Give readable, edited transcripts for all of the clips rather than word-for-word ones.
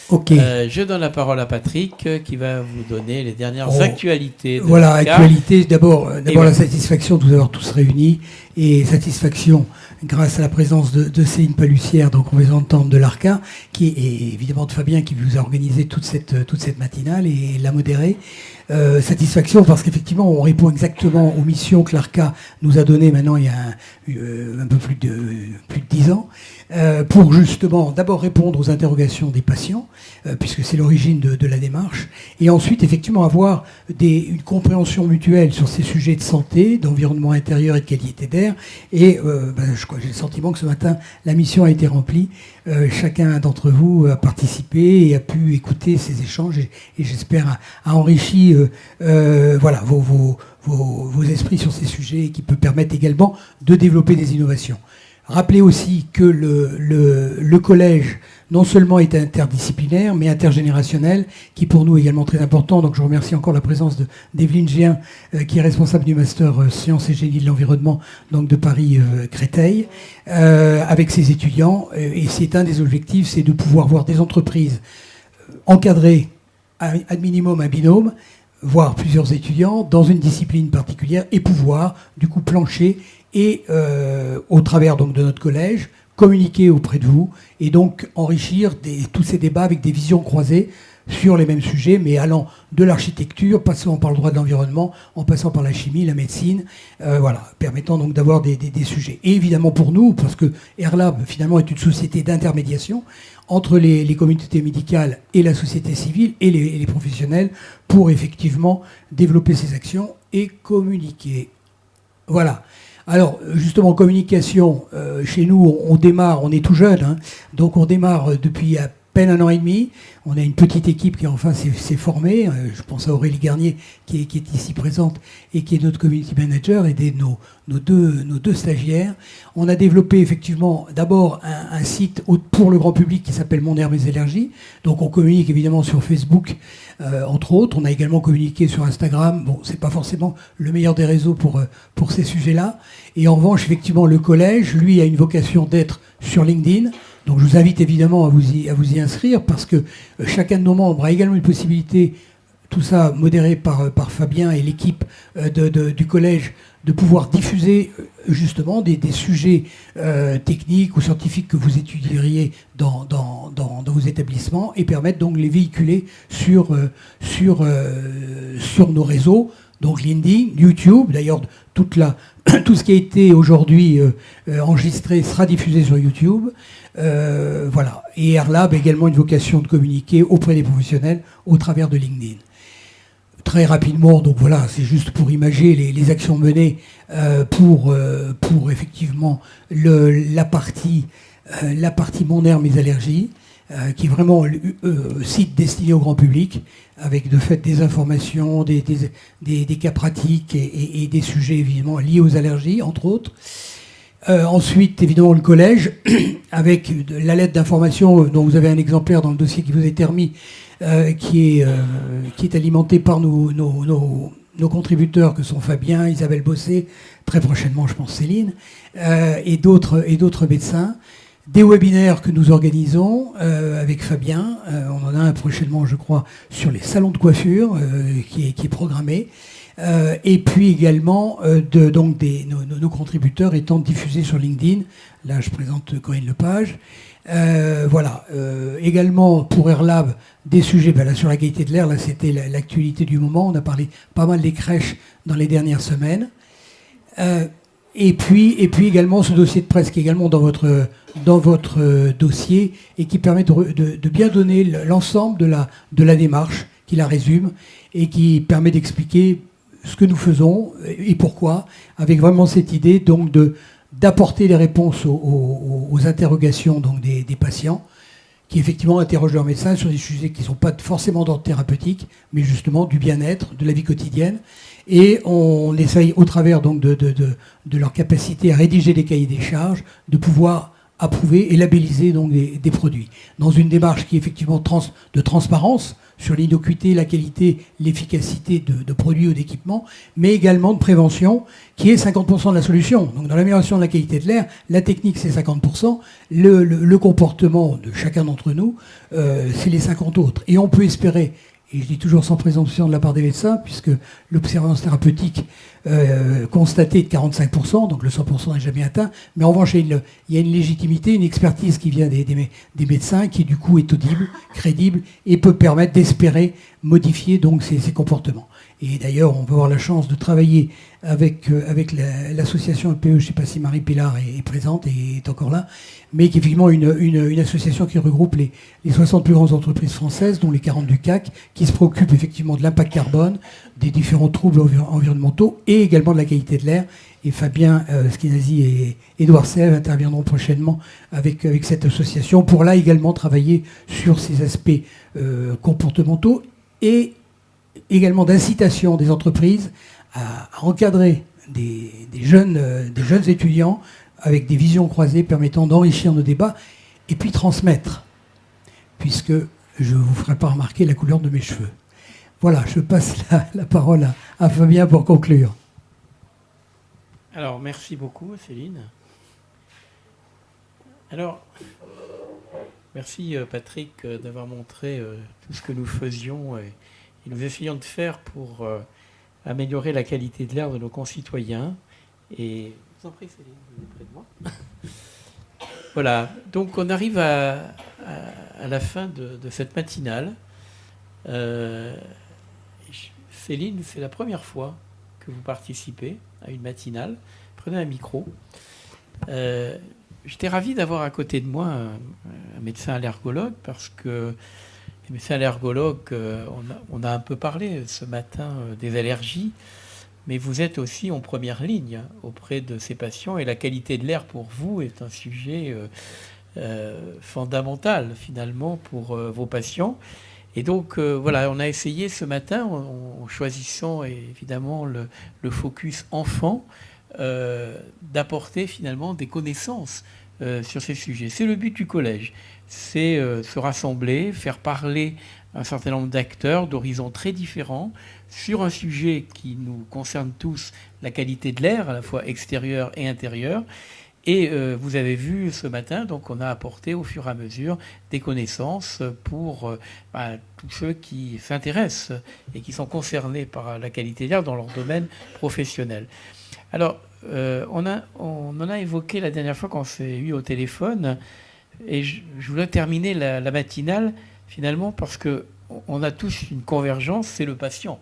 Ok. Je donne la parole à Patrick qui va vous donner les dernières actualités. Voilà, actualité. D'abord voilà. La satisfaction de vous avoir tous réunis et satisfaction grâce à la présence de Céline Palussière, donc on va entendre de l'ARCA, qui est évidemment de Fabien qui vous a organisé toute cette matinale et l'a modérée. Satisfaction parce qu'effectivement on répond exactement aux missions que l'ARCA nous a données maintenant il y a un peu plus de 10 ans, pour justement d'abord répondre aux interrogations des patients, puisque c'est l'origine de la démarche, et ensuite effectivement avoir une compréhension mutuelle sur ces sujets de santé, d'environnement intérieur et de qualité d'air. Et je crois que j'ai le sentiment que ce matin la mission a été remplie. Chacun d'entre vous a participé et a pu écouter ces échanges et j'espère a enrichi voilà, vos esprits sur ces sujets, qui peut permettre également de développer des innovations. Rappelez aussi que le collège non seulement est interdisciplinaire, mais intergénérationnel, qui pour nous est également très important. Donc je remercie encore la présence d'Evelyne Géin, qui est responsable du master Sciences et Génie de l'Environnement, donc de Paris-Créteil, avec ses étudiants. Et c'est un des objectifs, c'est de pouvoir voir des entreprises encadrer ad minimum un binôme, voire plusieurs étudiants dans une discipline particulière, et pouvoir du coup plancher et au travers donc de notre collège communiquer auprès de vous et donc enrichir tous ces débats avec des visions croisées sur les mêmes sujets, mais allant de l'architecture, passant par le droit de l'environnement, en passant par la chimie, la médecine, voilà, permettant donc d'avoir des sujets. Et évidemment pour nous, parce que Airlab finalement est une société d'intermédiation entre les communautés médicales et la société civile et les professionnels, pour effectivement développer ces actions et communiquer. Voilà. Alors, justement, communication, chez nous, on démarre, on est tout jeune, hein, donc on démarre depuis à peine 1 an et demi. On a une petite équipe qui enfin s'est formée. Je pense à Aurélie Garnier qui est ici présente et qui est notre community manager, et nos deux stagiaires. On a développé effectivement d'abord un site pour le grand public qui s'appelle Mon Air Mes Allergies. Donc on communique évidemment sur Facebook, entre autres. On a également communiqué sur Instagram. Bon, c'est pas forcément le meilleur des réseaux pour ces sujets-là. Et en revanche, effectivement, le collège, lui, a une vocation d'être sur LinkedIn. Donc je vous invite évidemment à vous y inscrire, parce que chacun de nos membres a également une possibilité, tout ça modéré par Fabien et l'équipe du collège, de pouvoir diffuser justement des sujets techniques ou scientifiques que vous étudieriez dans vos établissements, et permettre donc de les véhiculer sur nos réseaux, donc LinkedIn, YouTube. D'ailleurs, tout ce qui a été aujourd'hui enregistré sera diffusé sur YouTube. Voilà. Et Airlab a également une vocation de communiquer auprès des professionnels au travers de LinkedIn. Très rapidement, donc voilà, c'est juste pour imager les actions menées pour effectivement la partie Mon Air Mes Allergies, qui est vraiment site destiné au grand public, avec de fait des informations, des cas pratiques et des sujets évidemment liés aux allergies, entre autres. Ensuite, évidemment, le collège, avec la lettre d'information dont vous avez un exemplaire dans le dossier qui vous est remis, qui est alimenté par nos contributeurs, que sont Fabien, Isabelle Bossé, très prochainement, je pense, Céline, et d'autres médecins. Des webinaires que nous organisons avec Fabien. On en a un prochainement, je crois, sur les salons de coiffure, qui est programmé. Et puis également nos contributeurs étant diffusés sur LinkedIn. Là, je présente Corinne Lepage. Voilà. Également pour Airlab, des sujets là, sur la qualité de l'air. Là, c'était l'actualité du moment. On a parlé pas mal des crèches dans les dernières semaines. Et puis également ce dossier de presse qui est également dans votre dossier, et qui permet de bien donner l'ensemble de la démarche, qui la résume et qui permet d'expliquer ce que nous faisons et pourquoi, avec vraiment cette idée donc d'apporter les réponses aux interrogations donc des patients, qui effectivement interrogent leur médecin sur des sujets qui ne sont pas forcément d'ordre thérapeutique, mais justement du bien-être, de la vie quotidienne. Et on essaye, au travers donc de leur capacité à rédiger des cahiers des charges, de pouvoir approuver et labelliser donc des produits. Dans une démarche qui est effectivement de transparence sur l'innocuité, la qualité, l'efficacité de produits ou d'équipements, mais également de prévention, qui est 50% de la solution. Donc dans l'amélioration de la qualité de l'air, la technique c'est 50%, le comportement de chacun d'entre nous, c'est les 50 autres. Et on peut espérer, et je dis toujours sans présomption de la part des médecins, puisque l'observance thérapeutique constatée est de 45%, donc le 100% n'est jamais atteint, mais en revanche, il y a une légitimité, une expertise qui vient des médecins, qui du coup est audible, crédible, et peut permettre d'espérer modifier donc ces comportements. Et d'ailleurs, on peut avoir la chance de travailler avec l'association EPE, je ne sais pas si Marie Pélard est présente et est encore là, mais qui est effectivement une association qui regroupe les 60 plus grandes entreprises françaises, dont les 40 du CAC, qui se préoccupent effectivement de l'impact carbone, des différents troubles environnementaux et également de la qualité de l'air. Et Fabien Schinazi et Édouard Sève interviendront prochainement avec cette association pour là également travailler sur ces aspects comportementaux et également d'incitation des entreprises à encadrer des jeunes étudiants avec des visions croisées permettant d'enrichir nos débats et puis transmettre, puisque je ne vous ferai pas remarquer la couleur de mes cheveux. Voilà, je passe la parole à Fabien pour conclure. Alors, merci beaucoup, Céline. Alors, merci, Patrick, d'avoir montré tout ce que nous faisions et nous essayons de faire pour améliorer la qualité de l'air de nos concitoyens. Et je vous en prie, Céline, vous êtes près de moi. Voilà, donc on arrive à la fin de cette matinale. Céline, c'est la première fois que vous participez à une matinale. Prenez un micro. J'étais ravi d'avoir à côté de moi un médecin allergologue parce que les médecins allergologues, on a un peu parlé ce matin des allergies, mais vous êtes aussi en première ligne auprès de ces patients et la qualité de l'air pour vous est un sujet fondamental finalement pour vos patients. Et donc voilà, on a essayé ce matin, en choisissant évidemment le focus enfant, d'apporter finalement des connaissances sur ces sujets. C'est le but du collège, c'est se rassembler, faire parler un certain nombre d'acteurs d'horizons très différents sur un sujet qui nous concerne tous, la qualité de l'air, à la fois extérieur et intérieur. Et vous avez vu ce matin, donc on a apporté au fur et à mesure des connaissances pour tous ceux qui s'intéressent et qui sont concernés par la qualité de l'air dans leur domaine professionnel. Alors, on en a évoqué la dernière fois qu'on s'est eu au téléphone, et je voulais terminer la matinale finalement parce qu'on a tous une convergence, c'est le patient.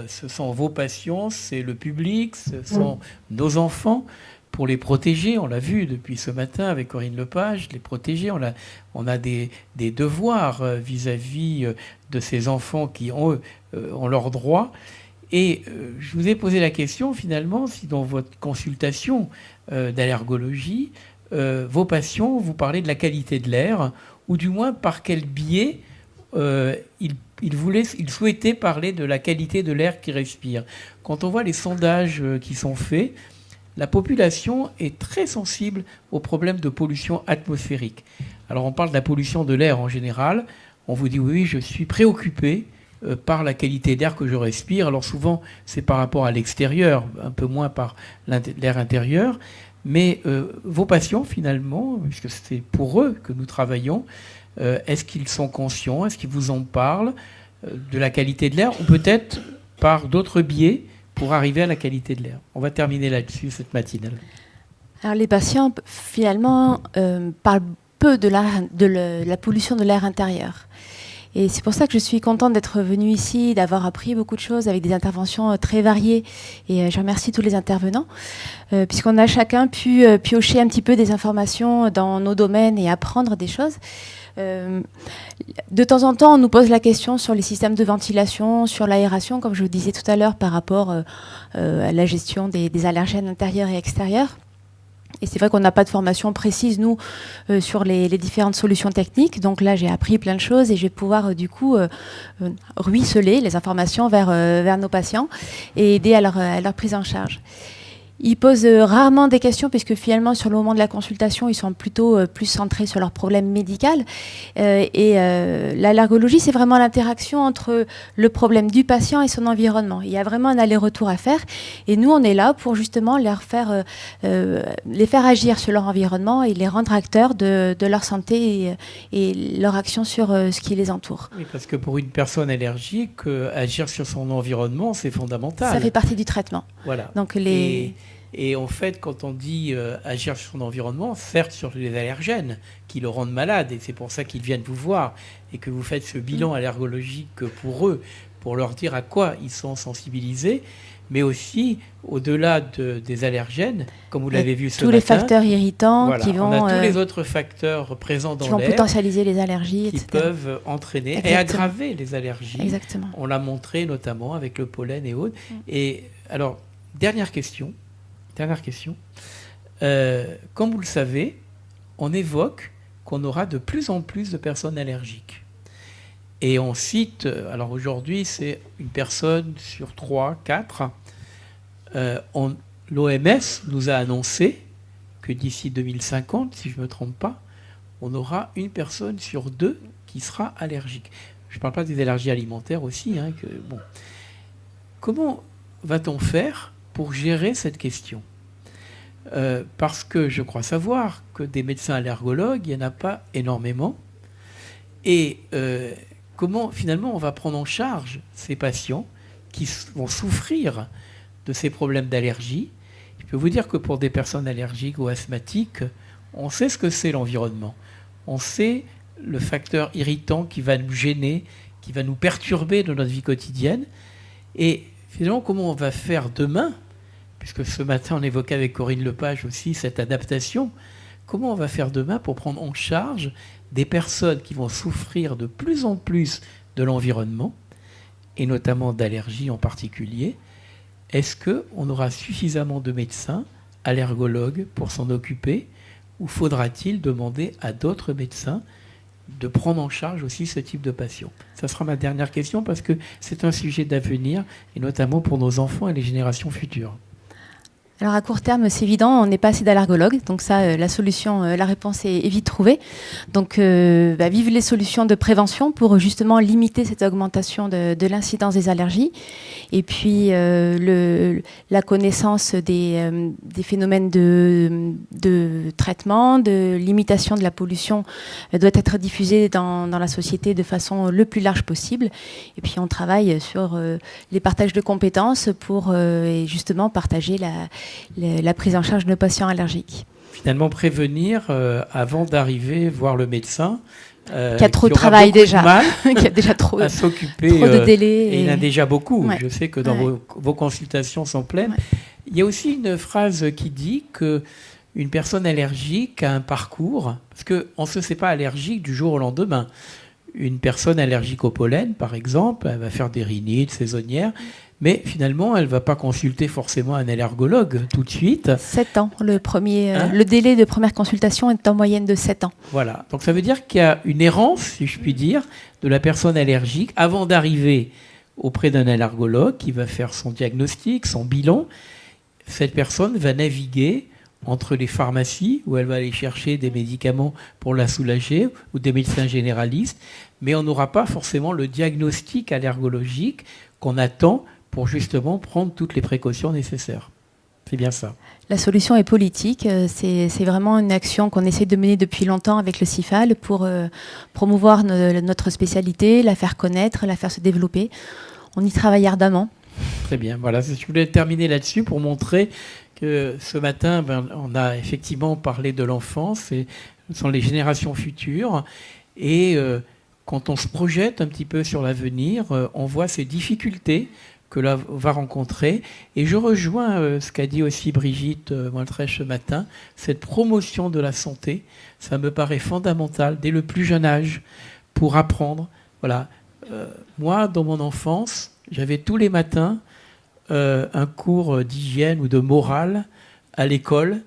Ce sont vos patients, c'est le public, ce sont nos enfants. Pour les protéger, on l'a vu depuis ce matin avec Corinne Lepage, les protéger, on a des devoirs vis-à-vis de ces enfants qui ont leurs droits. Et je vous ai posé la question finalement si dans votre consultation d'allergologie, vos patients vous parlez de la qualité de l'air, ou du moins par quel biais ils souhaitaient parler de la qualité de l'air qu'ils respirent. Quand on voit les sondages qui sont faits, la population est très sensible aux problèmes de pollution atmosphérique. Alors on parle de la pollution de l'air en général. On vous dit oui, je suis préoccupé par la qualité d'air que je respire. Alors souvent, c'est par rapport à l'extérieur, un peu moins par l'air intérieur. Mais vos patients, finalement, puisque c'est pour eux que nous travaillons, est-ce qu'ils sont conscients? Est-ce qu'ils vous en parlent de la qualité de l'air? Ou peut-être par d'autres biais pour arriver à la qualité de l'air. On va terminer là-dessus cette matinale. Alors les patients, finalement, parlent peu de la pollution de l'air intérieur. Et c'est pour ça que je suis contente d'être venue ici, d'avoir appris beaucoup de choses avec des interventions très variées. Et je remercie tous les intervenants, puisqu'on a chacun pu piocher un petit peu des informations dans nos domaines et apprendre des choses. De temps en temps, on nous pose la question sur les systèmes de ventilation, sur l'aération, comme je vous disais tout à l'heure, par rapport à la gestion des allergènes intérieurs et extérieurs. Et c'est vrai qu'on n'a pas de formation précise, nous, sur les différentes solutions techniques. Donc là, j'ai appris plein de choses et je vais pouvoir, du coup, ruisseler les informations vers nos patients et aider à leur prise en charge. Ils posent rarement des questions puisque finalement sur le moment de la consultation ils sont plutôt plus centrés sur leur problème médical l'allergologie c'est vraiment l'interaction entre le problème du patient et son environnement. Il y a vraiment un aller-retour à faire et nous on est là pour justement les faire agir sur leur environnement et les rendre acteurs de leur santé et leur action sur ce qui les entoure. Oui, parce que pour une personne allergique, agir sur son environnement c'est fondamental. Ça fait partie du traitement. Voilà. Donc Et en fait, quand on dit agir sur son environnement, certes sur les allergènes qui le rendent malade, et c'est pour ça qu'ils viennent vous voir, et que vous faites ce bilan allergologique pour eux, pour leur dire à quoi ils sont sensibilisés, mais aussi, au-delà des allergènes, comme vous l'avez vu ce matin. Tous les facteurs irritants qui vont... On a tous les autres facteurs présents dans l'air. Qui vont potentialiser les allergies, qui etc. peuvent entraîner et aggraver les allergies. Exactement. On l'a montré notamment avec le pollen et autres. Et alors, dernière question. Comme vous le savez, on évoque qu'on aura de plus en plus de personnes allergiques. Et on cite, alors aujourd'hui c'est une personne sur 3, 4. L'OMS nous a annoncé que d'ici 2050, si je ne me trompe pas, on aura une personne sur 2 qui sera allergique. Je ne parle pas des allergies alimentaires aussi. Bon. Comment va-t-on faire pour gérer cette question ? Parce que je crois savoir que des médecins allergologues, il n'y en a pas énormément. Et comment finalement on va prendre en charge ces patients qui vont souffrir de ces problèmes d'allergie ? Je peux vous dire que pour des personnes allergiques ou asthmatiques, on sait ce que c'est l'environnement. On sait le facteur irritant qui va nous gêner, qui va nous perturber dans notre vie quotidienne. Et finalement, comment on va faire demain ? Puisque ce matin, on évoquait avec Corinne Lepage aussi cette adaptation. Comment on va faire demain pour prendre en charge des personnes qui vont souffrir de plus en plus de l'environnement, et notamment d'allergies en particulier ? Est-ce qu'on aura suffisamment de médecins, allergologues, pour s'en occuper, ou faudra-t-il demander à d'autres médecins de prendre en charge aussi ce type de patients ? Ça sera ma dernière question, parce que c'est un sujet d'avenir, et notamment pour nos enfants et les générations futures. Alors à court terme, c'est évident, on n'est pas assez d'allergologues, donc ça, la solution, la réponse est vite trouvée. Donc vive les solutions de prévention pour justement limiter cette augmentation de l'incidence des allergies. Et puis la connaissance des phénomènes de traitement, de limitation de la pollution doit être diffusée dans la société de façon le plus large possible. Et puis on travaille sur les partages de compétences pour justement partager la prise en charge de nos patients allergiques. Finalement, prévenir avant d'arriver voir le médecin. Qui a trop de travail déjà. Qui a déjà trop à s'occuper. Trop de délais. Et il y en a déjà beaucoup. Ouais. Je sais que dans vos consultations sont pleines. Ouais. Il y a aussi une phrase qui dit qu'une personne allergique a un parcours. Parce qu'on ne se sait pas allergique du jour au lendemain. Une personne allergique au pollen, par exemple, elle va faire des rhinites saisonnières. Mais finalement, elle ne va pas consulter forcément un allergologue tout de suite. 7 ans. Le délai de première consultation est en moyenne de 7 ans. Voilà. Donc ça veut dire qu'il y a une errance, si je puis dire, de la personne allergique avant d'arriver auprès d'un allergologue qui va faire son diagnostic, son bilan. Cette personne va naviguer entre les pharmacies où elle va aller chercher des médicaments pour la soulager ou des médecins généralistes. Mais on n'aura pas forcément le diagnostic allergologique qu'on attend pour justement prendre toutes les précautions nécessaires. C'est bien ça. La solution est politique. C'est vraiment une action qu'on essaie de mener depuis longtemps avec le CIFAL pour promouvoir notre spécialité, la faire connaître, la faire se développer. On y travaille ardemment. Très bien. Voilà, je voulais terminer là-dessus pour montrer que ce matin, on a effectivement parlé de l'enfance, et ce sont les générations futures. Et quand on se projette un petit peu sur l'avenir, on voit ces difficultés que l'on va rencontrer. Et je rejoins ce qu'a dit aussi Brigitte Moiltrech ce matin, cette promotion de la santé, ça me paraît fondamental dès le plus jeune âge pour apprendre. Voilà. Moi, dans mon enfance, j'avais tous les matins un cours d'hygiène ou de morale à l'école,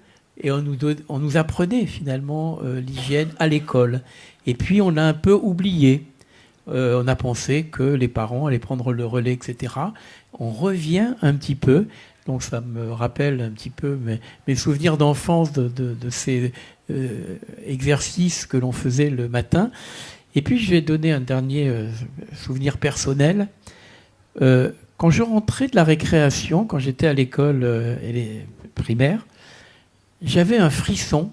et on nous apprenait finalement l'hygiène à l'école. Et puis on a un peu oublié. On a pensé que les parents allaient prendre le relais, etc. On revient un petit peu Donc ça me rappelle un petit peu mes souvenirs d'enfance de ces exercices que l'on faisait le matin. Et puis je vais donner un dernier souvenir personnel. Quand je rentrais de la récréation, quand j'étais à l'école primaire, j'avais un frisson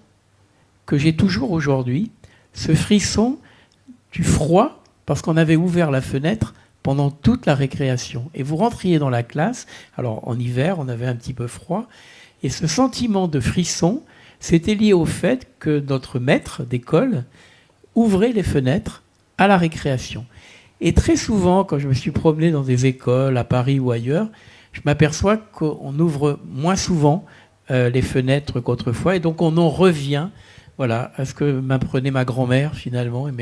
que j'ai toujours aujourd'hui. Ce frisson du froid, parce qu'on avait ouvert la fenêtre pendant toute la récréation. Et vous rentriez dans la classe, alors en hiver, on avait un petit peu froid, et ce sentiment de frisson, c'était lié au fait que notre maître d'école ouvrait les fenêtres à la récréation. Et très souvent, quand je me suis promené dans des écoles, à Paris ou ailleurs, je m'aperçois qu'on ouvre moins souvent les fenêtres qu'autrefois, et donc on en revient à ce que m'apprenait ma grand-mère finalement. Et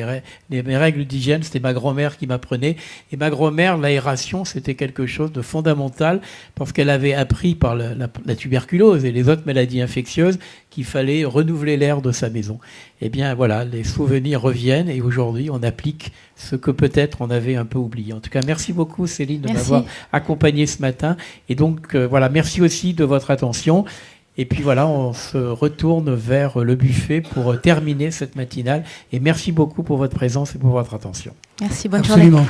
mes règles d'hygiène, c'était ma grand-mère qui m'apprenait. Et ma grand-mère, l'aération, c'était quelque chose de fondamental parce qu'elle avait appris par la tuberculose et les autres maladies infectieuses qu'il fallait renouveler l'air de sa maison. Eh bien voilà, les souvenirs reviennent et aujourd'hui on applique ce que peut-être on avait un peu oublié. En tout cas, merci beaucoup Céline de m'avoir accompagné ce matin. Et donc merci aussi de votre attention. Et puis voilà, on se retourne vers le buffet pour terminer cette matinale. Et merci beaucoup pour votre présence et pour votre attention. Merci, bonne journée. Absolument.